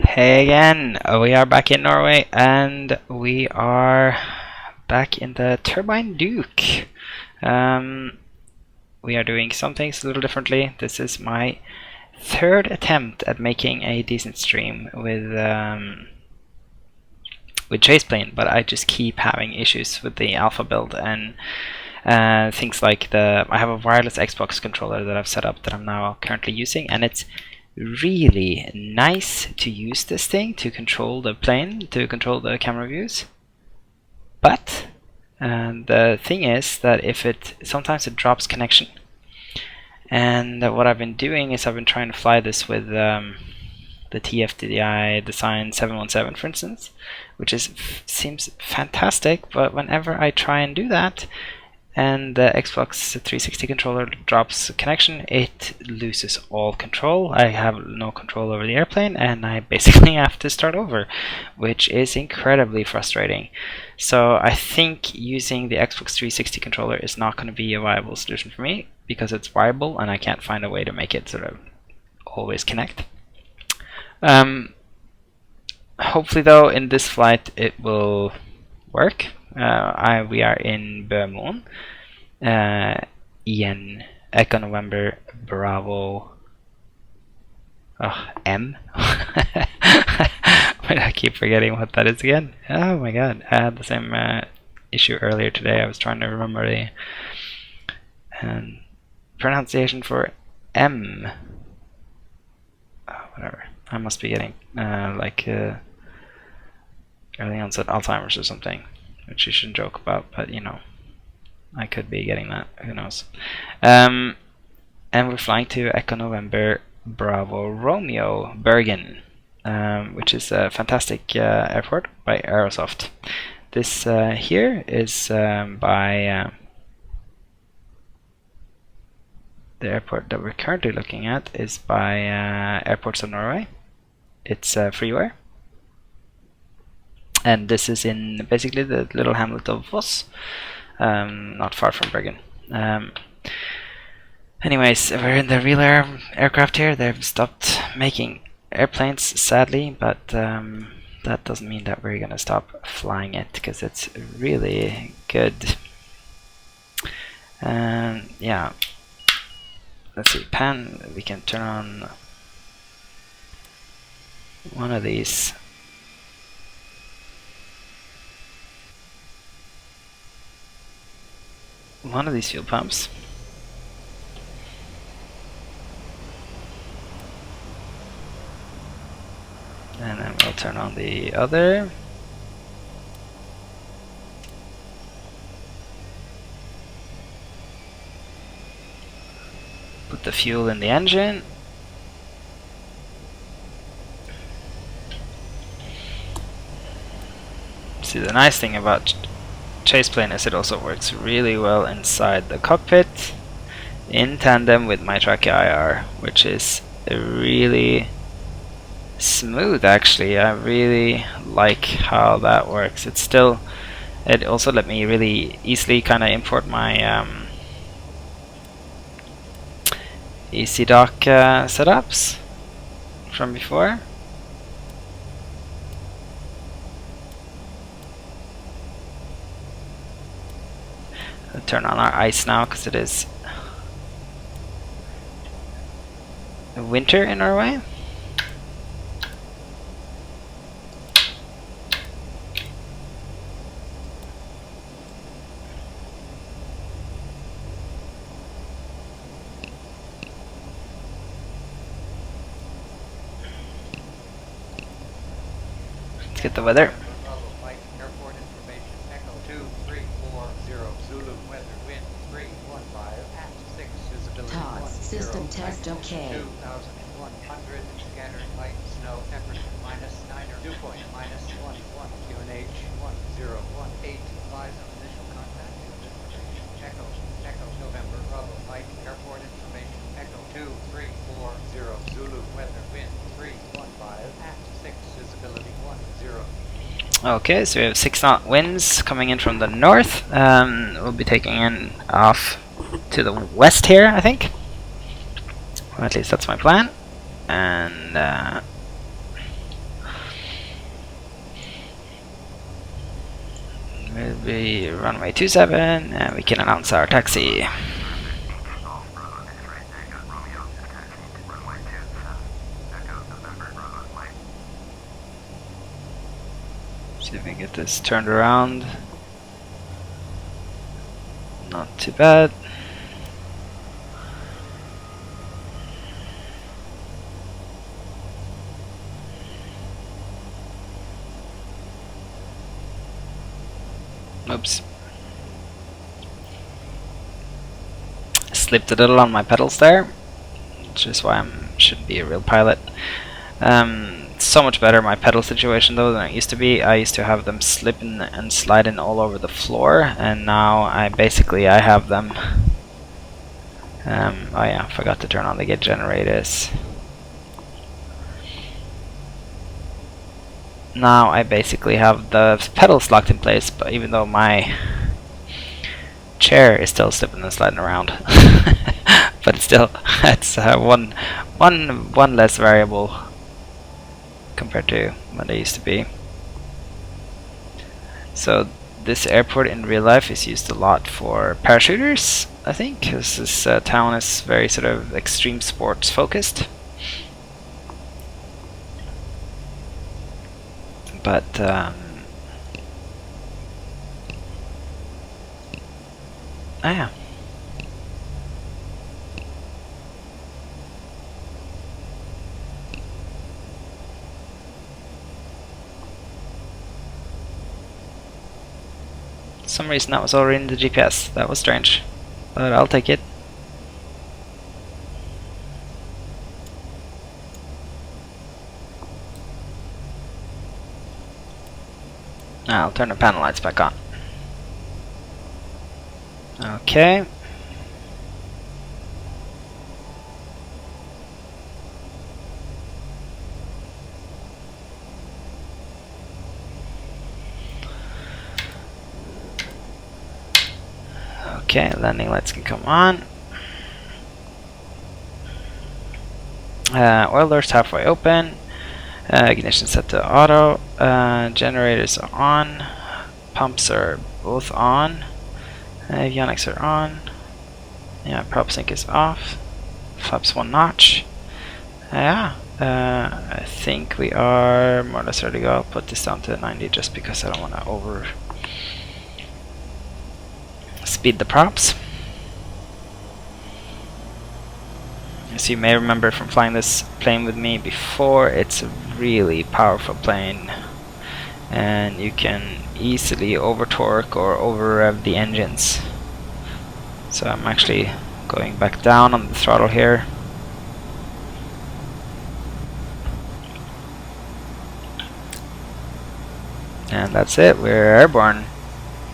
Hey again, we are back in Norway and we are back in the Turbine Duke. We are doing some things a little differently. This is my third attempt at making a decent stream with Chaseplane, but I just keep having issues with the alpha build and things like I have a wireless Xbox controller that I've set up that I'm now currently using, and it's really nice to use this thing to control the plane, to control the camera views. But the thing is that sometimes it drops connection. And what I've been doing is I've been trying to fly this with the TFDI Design 717, for instance, which seems fantastic, but whenever I try and do that, and the Xbox 360 controller drops connection, it loses all control. I have no control over the airplane, and I basically have to start over, which is incredibly frustrating. So I think using the Xbox 360 controller is not going to be a viable solution for me, because it's wireable and I can't find a way to make it sort of always connect. Hopefully though, in this flight it will work. We are in Bermuda, Echo November Bravo M. I keep forgetting what that is again. Oh my god, I had the same issue earlier today. I was trying to remember the pronunciation for M. Whatever. I must be getting early onset Alzheimer's or something, which you shouldn't joke about, but you know, I could be getting that, who knows. And we're flying to Echo November Bravo Romeo Bergen, which is a fantastic airport by Aerosoft. This here is by the airport that we're currently looking at is by Airports of Norway. It's freeware. And this is in basically the little hamlet of Voss, not far from Bergen. Anyways, we're in the real aircraft here. They've stopped making airplanes, sadly, but that doesn't mean that we're gonna stop flying it, because it's really good. Yeah. Let's see, we can turn on one of these. One of these fuel pumps. And then we'll turn on the other. Put the fuel in the engine. See, the nice thing about Chaseplane is it also works really well inside the cockpit in tandem with my Track IR, which is really smooth actually. I really like how that works. It also let me really easily kind of import my EasyDock setups from before. I'll turn on our ice now because it is winter in Norway. Let's get the weather. System test okay. 2,100 scattered light snow effort -9 dew point -11 QNH 1018 advise on initial contact. Echo November Bravo Mike airport information Echo 2340 Zulu weather wind 315 at 6 visibility 10. Okay, so we have 6 knot winds coming in from the north. We'll be taking off to the west here, I think. Or at least that's my plan. And Will be runway 27, and we can announce our taxi. See if we can get this turned around. Not too bad. Oops. Slipped a little on my pedals there, which is why I shouldn't be a real pilot. So much better my pedal situation though than it used to be. I used to have them slipping and sliding all over the floor, and now I have them. Oh yeah, forgot to turn on the gate generators. Now I basically have the pedals locked in place, but even though my chair is still slipping and sliding around, but still, it's one less variable compared to what they used to be. So this airport in real life is used a lot for parachuters, I think, because this town is very sort of extreme sports focused. But oh yeah. For some reason that was already in the GPS. That was strange, but I'll take it. I'll turn the panel lights back on. Okay. Okay, landing lights can come on. Oil doors halfway open. Ignition set to auto. Generators are on. Pumps are both on. Avionics are on. Yeah, prop sync is off. Flaps one notch. Yeah, I think we are more or less ready to go. I'll put this down to 90 just because I don't want to over speed the props. As you may remember from flying this plane with me before, it's a really powerful plane, and you can easily over torque or over rev the engines. So I'm actually going back down on the throttle here. And that's it, we're airborne.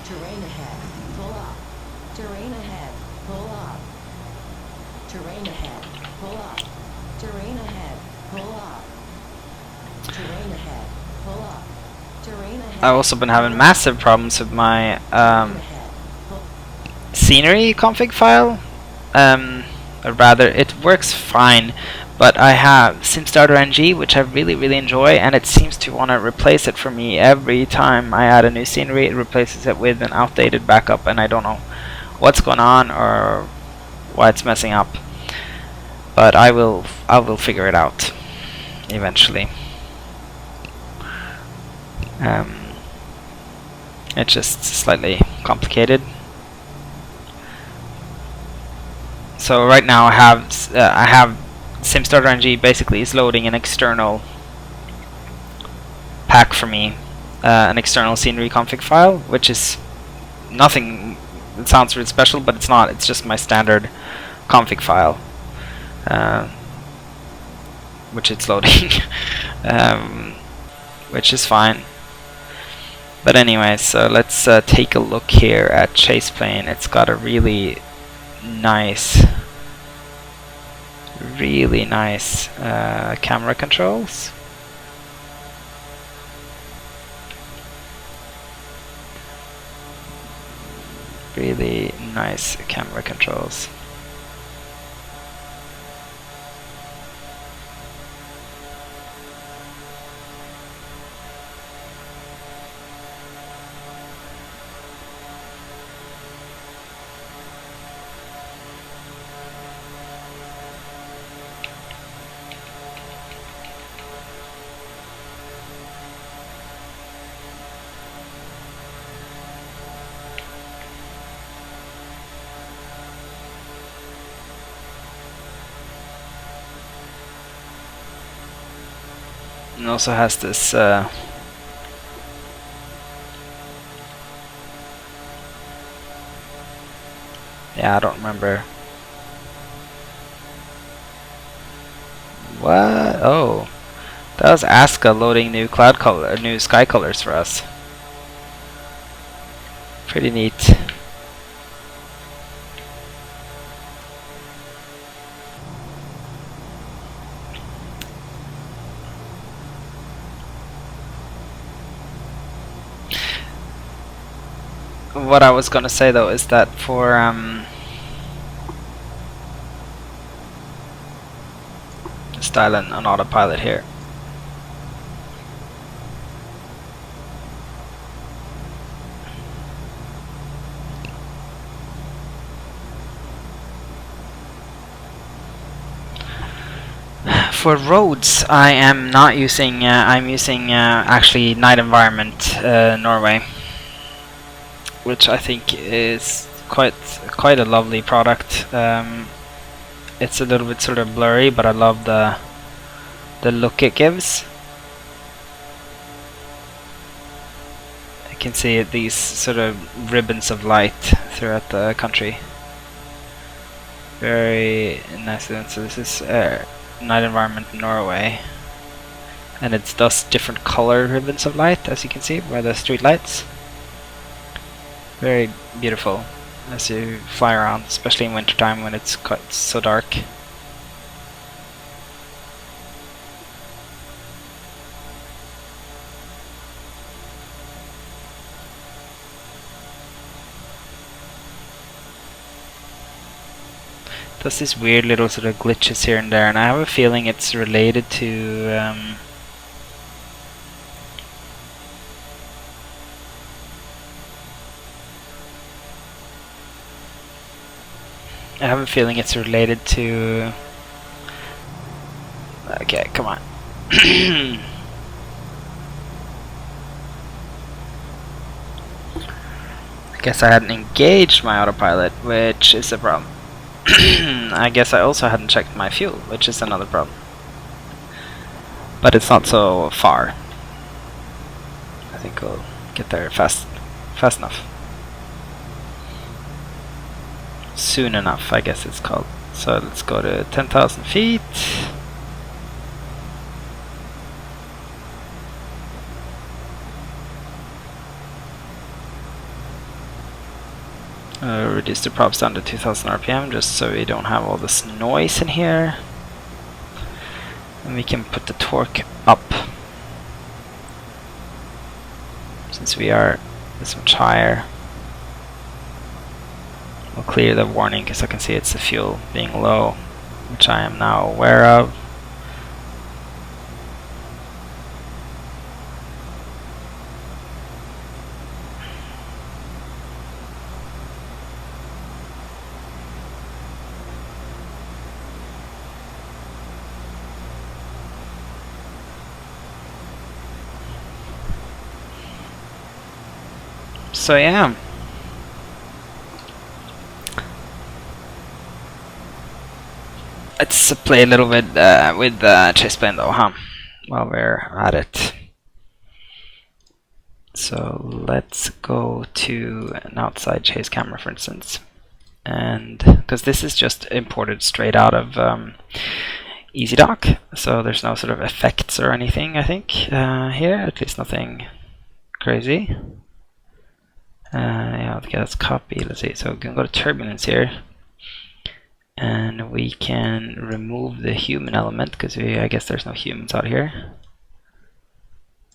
Terrain ahead, pull up. Terrain ahead, pull up. Terrain ahead, pull up. Terrain ahead, pull up. Terrain ahead, pull up. Terrain ahead. I've also been having massive problems with my scenery config file. Or rather, it works fine, but I have SimStarter NG, which I really enjoy, and it seems to want to replace it for me every time I add a new scenery. It replaces it with an outdated backup, and I don't know what's going on or why it's messing up. But I will figure it out eventually. It's just slightly complicated. So right now I have SimStarter NG basically is loading an external pack for me, an external scenery config file, which is nothing. It sounds really special, but it's not. It's just my standard config file, which it's loading, which is fine. But anyway, so let's take a look here at Chaseplane. It's got a really nice camera controls. Really nice camera controls. And also has this yeah, I don't remember. What? Oh, that was Aska loading new cloud color, new sky colors for us. Pretty neat. What I was gonna say though is that for just dial in on autopilot here. For roads, I am not using. I'm using actually Night Environment Norway, which I think is quite a lovely product. It's a little bit sort of blurry, but I love the look it gives. You can see these sort of ribbons of light throughout the country. Very nice. So this is Night Environment Norway, and it does different color ribbons of light, as you can see by the street lights. Very beautiful as you fly around, especially in wintertime when it's quite so dark. Does these weird little sort of glitches here and there, and I have a feeling it's related to I have a feeling it's related to. Okay, come on. I guess I hadn't engaged my autopilot, which is a problem. I guess I also hadn't checked my fuel, which is another problem. But it's not so far. I think we'll get there fast enough. Soon enough, I guess it's called. So let's go to 10,000 feet. Reduce the props down to 2000 RPM just so we don't have all this noise in here. And we can put the torque up. Since we are this much higher. We'll clear the warning because I can see it's the fuel being low, which I am now aware of. So yeah. Let's play a little bit with Chaseplane though, huh? While we're at it. So let's go to an outside chase camera, for instance. And because this is just imported straight out of EasyDock, so there's no sort of effects or anything, I think, here, at least nothing crazy. Yeah, okay, let's copy, let's see, so we can go to turbulence here. And we can remove the human element because I guess there's no humans out here.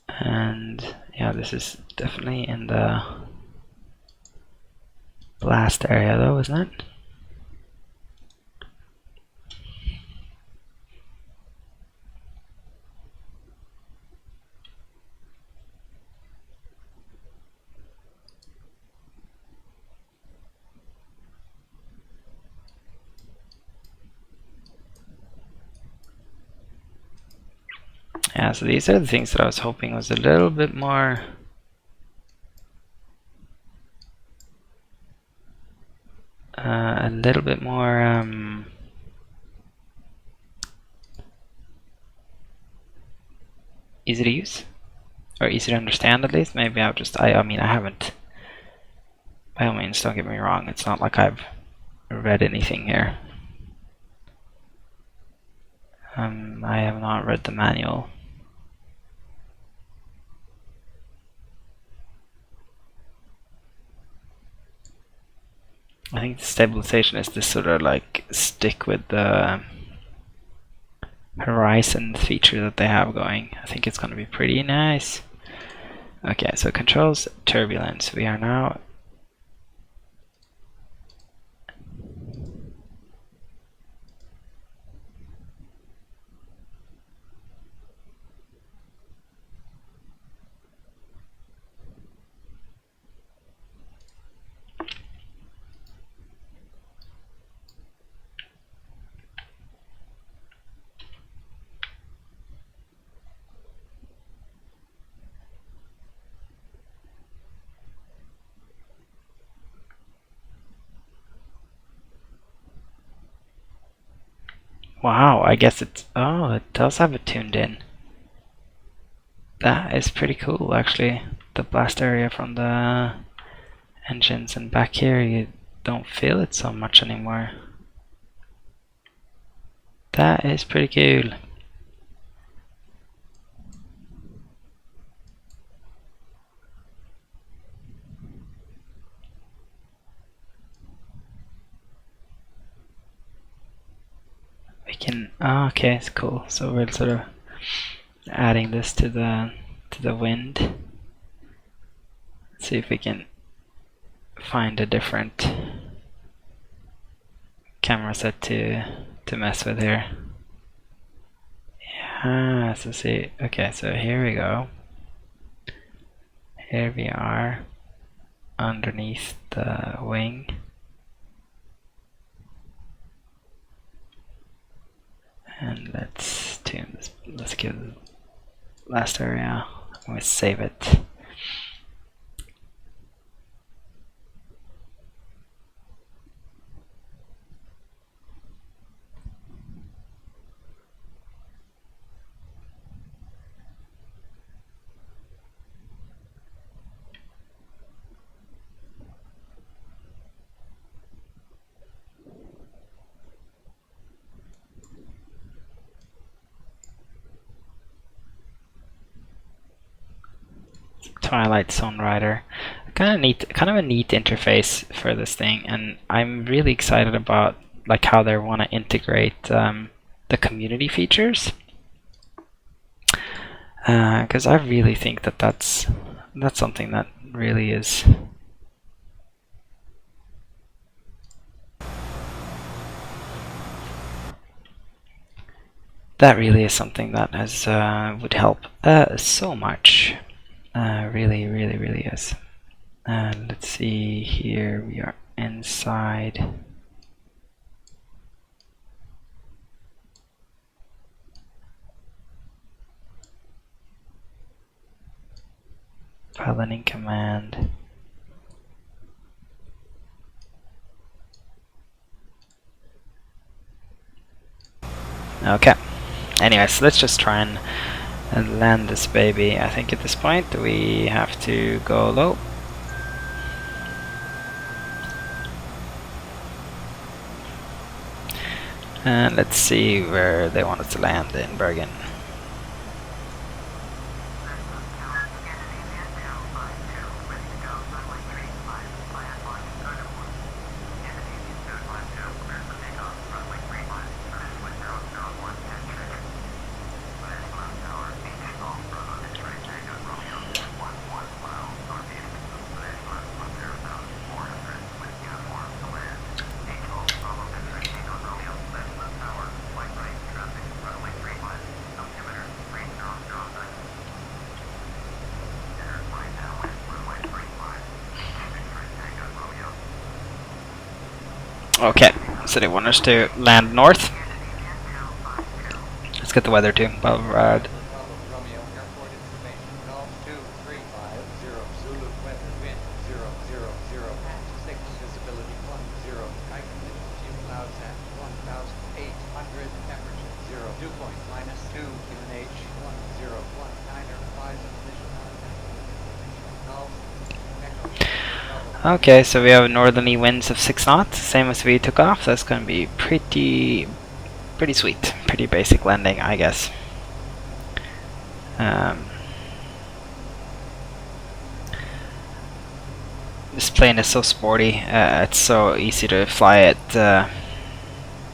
And yeah, this is definitely in the blast area though, isn't it? Yeah, so these are the things that I was hoping was a little bit more easy to use, or easy to understand at least. Maybe I've just, I mean, I haven't, by all means, don't get me wrong, it's not like I've read anything here. I have not read the manual. I think the stabilization is this sort of like stick with the horizon feature that they have going. I think it's going to be pretty nice. Okay, so controls turbulence. We are now wow, I guess it's, oh, it does have it tuned in. That is pretty cool, actually. The blast area from the engines, and back here you don't feel it so much anymore. That is pretty cool. We can, oh, okay, it's cool. So we're sort of adding this to the wind. Let's see if we can find a different camera set to mess with here. Yeah, so see, okay, so here we go. Here we are underneath the wing. And let's tune this, let's give the last area, and we save it. Twilight Zone Rider, kind of a neat interface for this thing, and I'm really excited about like how they want to integrate the community features, because I really think that that's something that really is something that has would help so much. Really, really, really is. Let's see here, we are inside. Piloting command. Okay. Anyways, let's just try and land this baby. I think at this point we have to go low. And let's see where they want us to land in Bergen. Okay, so they want us to land north. Let's get the weather too. Belgrade. Romeo, airport information. Golf 2350, Zulu weather, wind 000, at 6, visibility 10, high conditions, few clouds at 1,800, temperature 0, dew point -2, QNH 1019 Okay, so we have northerly winds of 6 knots, same as we took off. That's going to be pretty sweet. Pretty basic landing, I guess. This plane is so sporty. It's so easy to fly it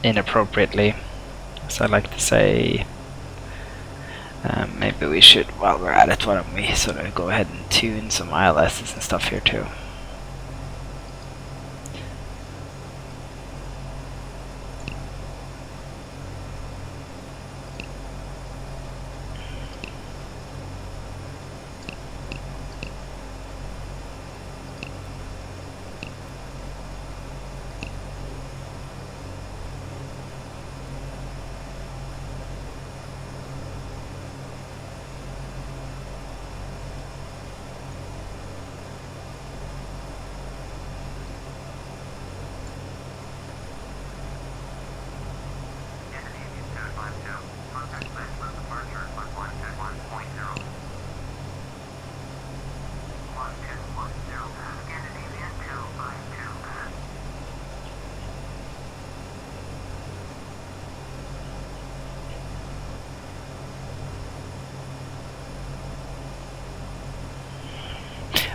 inappropriately, as I like to say. Maybe we should, while we're at it, why don't we sort of go ahead and tune some ILSs and stuff here too.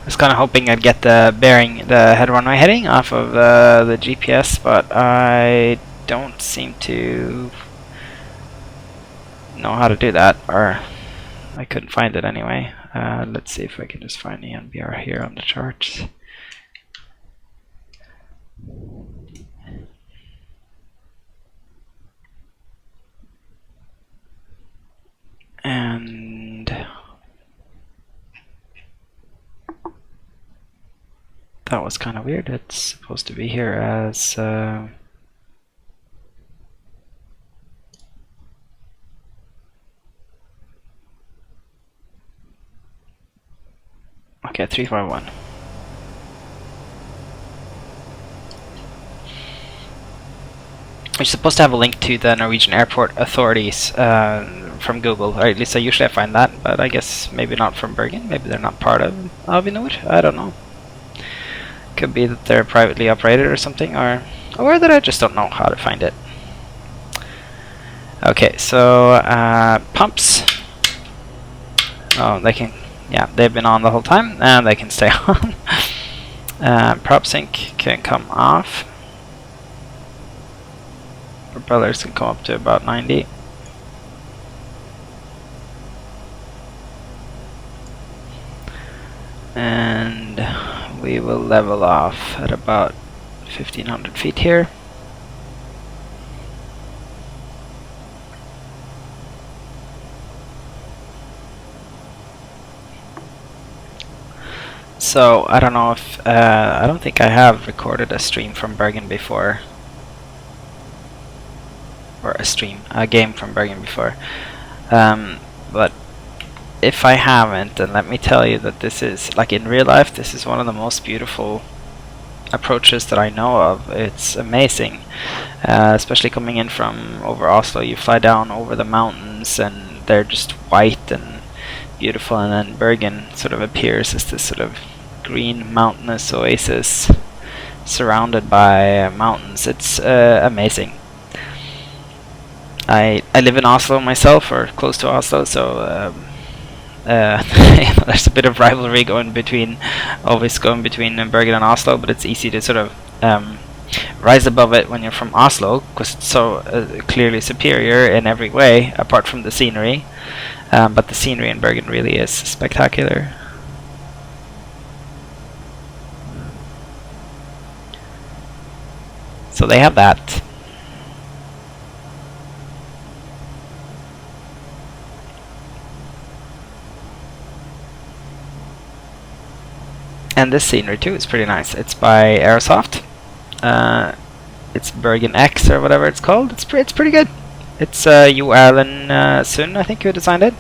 I was kind of hoping I'd get the bearing, the head runway heading off of the GPS, but I don't seem to know how to do that, or I couldn't find it anyway. Let's see if I can just find the ENBR here on the charts. And that was kind of weird. It's supposed to be here as okay, 351. We're supposed to have a link to the Norwegian airport authorities from Google, or at least I usually find that, but I guess maybe not from Bergen. Maybe they're not part of Avinor. I don't know. Could be that they're privately operated or something, or that I just don't know how to find it. Okay, so pumps. Oh, they can. Yeah, they've been on the whole time, and they can stay on. Prop sync can come off. Propellers can come up to about 90. And we will level off at about 1500 feet here. So I don't know if I don't think I have recorded a stream from Bergen before, or a game from Bergen before, but if I haven't, then let me tell you that this is, like, in real life, this is one of the most beautiful approaches that I know of. It's amazing, especially coming in from over Oslo. You fly down over the mountains and they're just white and beautiful, and then Bergen sort of appears as this sort of green mountainous oasis surrounded by mountains. It's amazing. I live in Oslo myself, or close to Oslo, so there's a bit of rivalry always going between Bergen and Oslo, but it's easy to sort of rise above it when you're from Oslo, because it's so clearly superior in every way, apart from the scenery. But the scenery in Bergen really is spectacular. So they have that. And this scenery too is pretty nice. It's by Aerosoft. It's Bergen X or whatever it's called. It's pretty good. It's you Alan Sund, I think, who designed it.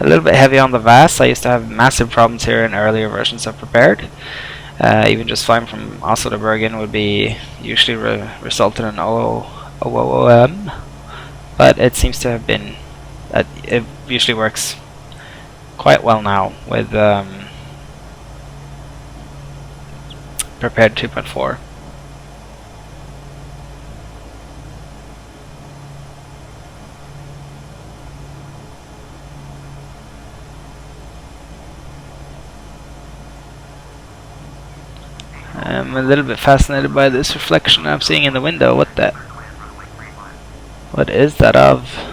A little bit heavy on the VAS. I used to have massive problems here in earlier versions of Prepared. Even just flying from Oslo to Bergen would be usually result in an OOM. But it seems to have been it usually works quite well now with prepared 2.4. I'm a little bit fascinated by this reflection I'm seeing in the window. What is that of?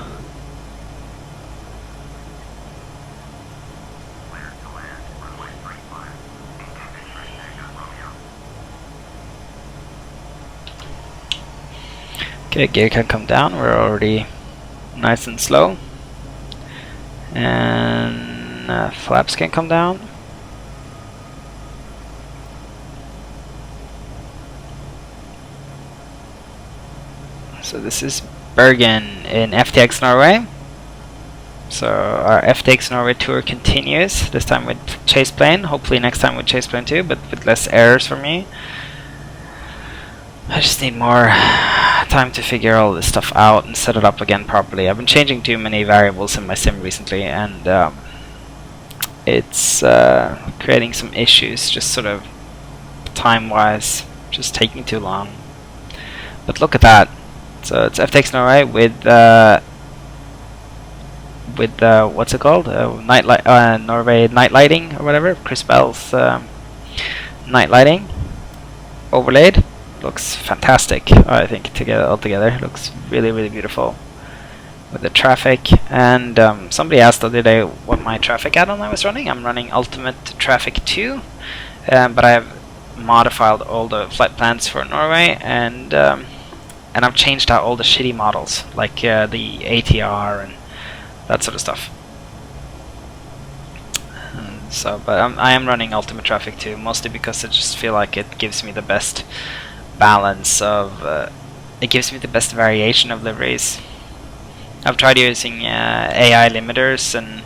Okay, gear can come down. We're already nice and slow. And flaps can come down. So this is Bergen in FTX Norway. So our FTX Norway tour continues, this time with Chaseplane, hopefully next time with Chaseplane too, but with less errors for me. I just need more time to figure all this stuff out and set it up again properly. I've been changing too many variables in my sim recently, and it's creating some issues, just sort of time-wise, just taking too long. But look at that. So it's FTX Norway with what's it called? Norway night lighting or whatever. Chris Bell's night lighting overlaid. Looks fantastic. I think altogether looks really, really beautiful with the traffic. And somebody asked the other day what my traffic add-on I was running. I'm running Ultimate Traffic 2, but I have modified all the flight plans for Norway, and I've changed out all the shitty models, like the ATR and that sort of stuff. But I am running Ultimate Traffic 2, mostly because I just feel like it gives me the best balance of, it gives me the best variation of liveries. I've tried using AI limiters and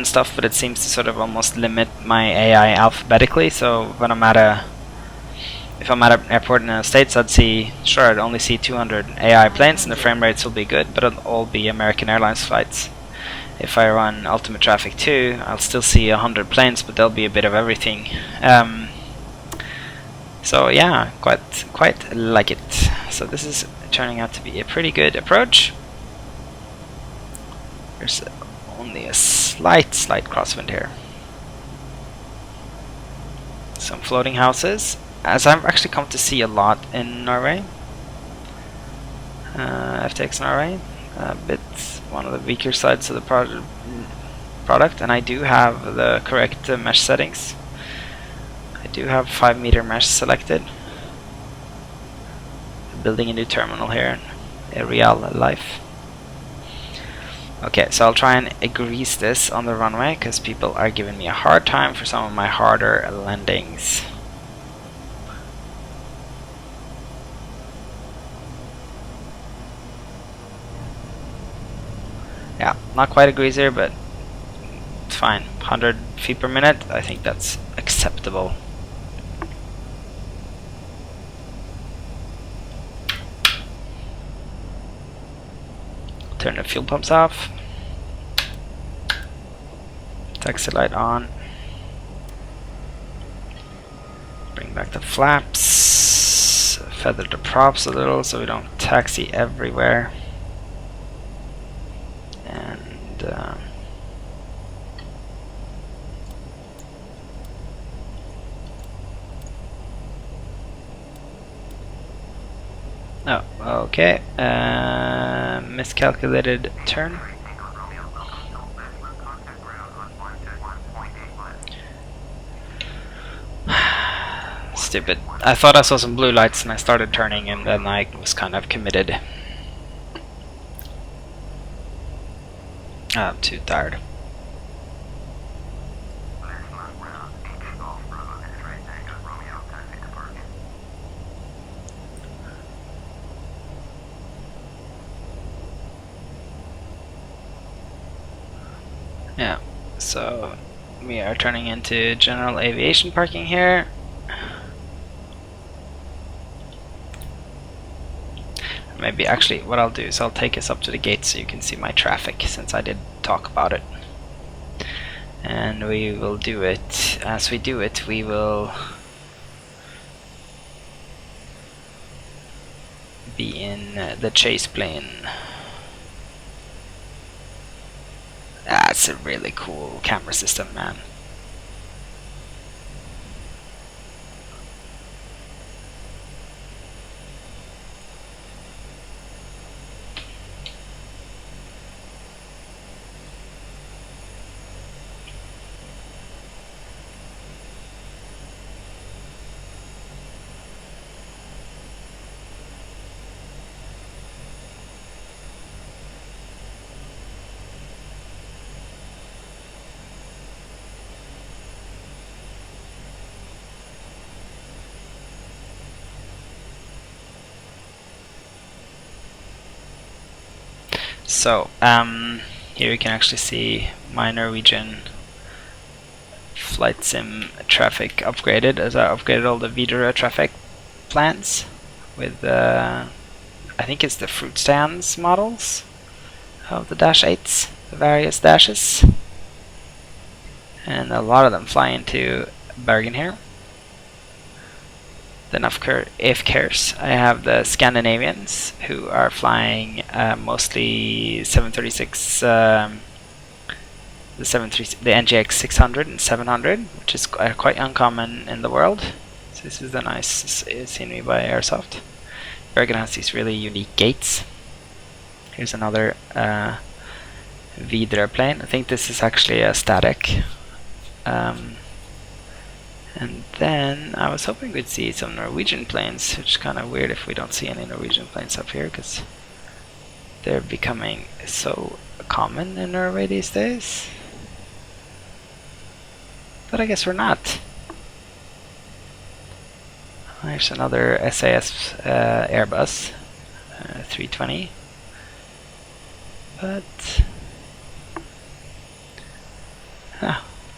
stuff, but it seems to sort of almost limit my AI alphabetically. So when if I'm at an airport in the States, I'd only see 200 AI planes, and the frame rates will be good, but it'll all be American Airlines flights. If I run Ultimate Traffic 2, I'll still see 100 planes, but there'll be a bit of everything. So yeah, quite like it. So this is turning out to be a pretty good approach. There's only a slight crosswind here. Some floating houses, as I've actually come to see a lot in Norway. FTX Norway, a bit one of the weaker sides of the product, and I do have the correct mesh settings. I do have 5 meter mesh selected. Building a new terminal here in real life. Okay, so I'll try and grease this on the runway, because people are giving me a hard time for some of my harder landings. Yeah, not quite a greaser, but it's fine. 100 feet per minute, I think that's acceptable. Turn the fuel pumps off. Taxi light on. Bring back the flaps. Feather the props a little so we don't taxi everywhere. And oh, okay. Miscalculated turn. Stupid. I thought I saw some blue lights and I started turning, and then I was kind of committed. I'm too tired. Yeah, so we are turning into general aviation parking here. Maybe actually what I'll do is I'll take us up to the gate so you can see my traffic, since I did talk about it. And we will do it. As we do it, we will be in the Chaseplane. That's a really cool camera system, man. So, here you can actually see my Norwegian flight sim traffic upgraded, as I upgraded all the Videra traffic plans with, I think it's the fruit stands models of the Dash 8s, the various dashes. And a lot of them fly into Bergen here. Then if cares, I have the Scandinavians who are flying mostly 736, the NGX 600 and 700, which is quite uncommon in the world. So this is the nice scenery by Aerosoft. Bergen has these really unique gates. Here's another Videra plane. I think this is actually a static. And then I was hoping we'd see some Norwegian planes, which is kind of weird if we don't see any Norwegian planes up here, because they're becoming so common in Norway these days. But I guess we're not. There's another SAS Airbus 320. But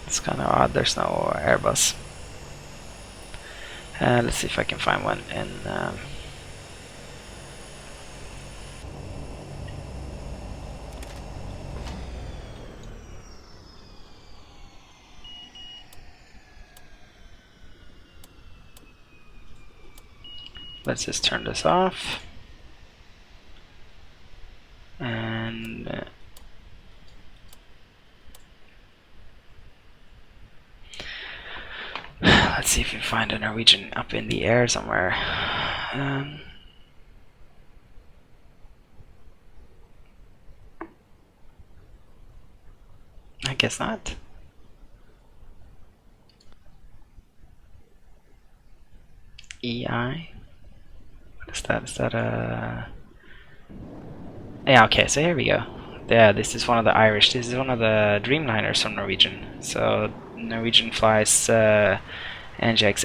it's kind of odd, there's no Airbus. Let's see if I can find one in let's just turn this off and let's see if we can find a Norwegian up in the air somewhere. I guess not. EI? What is that? Is that a... Yeah, okay, so here we go. Yeah, this is one of the Irish. This is one of the Dreamliners from Norwegian. So Norwegian flies NGX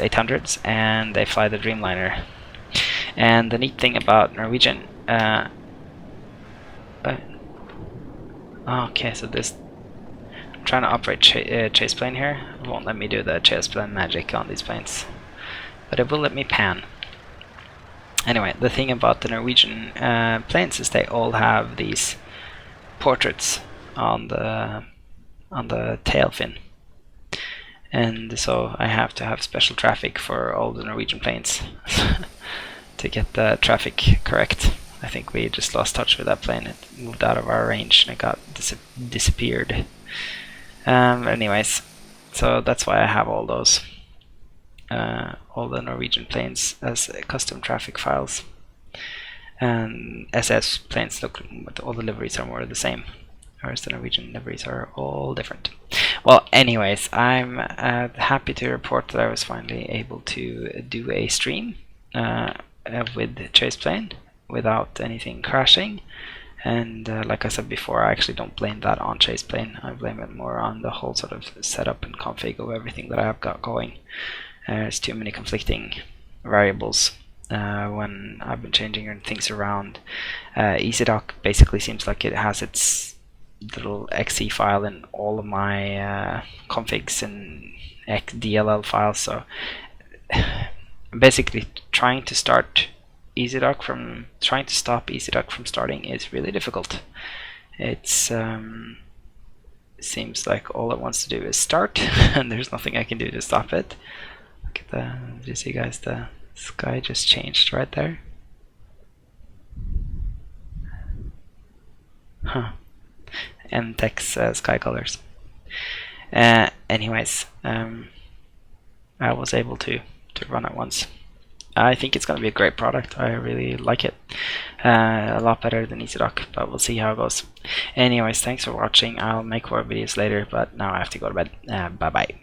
800s and they fly the Dreamliner. And the neat thing about Norwegian, okay, so this, I'm trying to operate Chaseplane here. It won't let me do the Chaseplane magic on these planes, but it will let me pan. Anyway, the thing about the Norwegian planes is they all have these portraits on the tail fin. And so I have to have special traffic for all the Norwegian planes to get the traffic correct. I think we just lost touch with that plane. It moved out of our range and it got disappeared. Anyways, so that's why I have all those, all the Norwegian planes as custom traffic files. And SS planes look, all the liveries are more the same, whereas the Norwegian liveries are all different. Well, anyways, I'm happy to report that I was finally able to do a stream with Chaseplane without anything crashing. And like I said before, I actually don't blame that on Chaseplane. I blame it more on the whole sort of setup and config of everything that I have got going. There's too many conflicting variables when I've been changing things around. EasyDock basically seems like it has its little .exe file in all of my configs and DLL files, so basically trying to stop EasyDock from starting is really difficult. It's seems like all it wants to do is start and there's nothing I can do to stop it. Look at the, did you see guys, the sky just changed right there. Huh. NTEX sky colors. Anyways, I was able to run it once. I think it's going to be a great product. I really like it. A lot better than EasyDock, but we'll see how it goes. Anyways, thanks for watching. I'll make more videos later, but now I have to go to bed. Bye bye.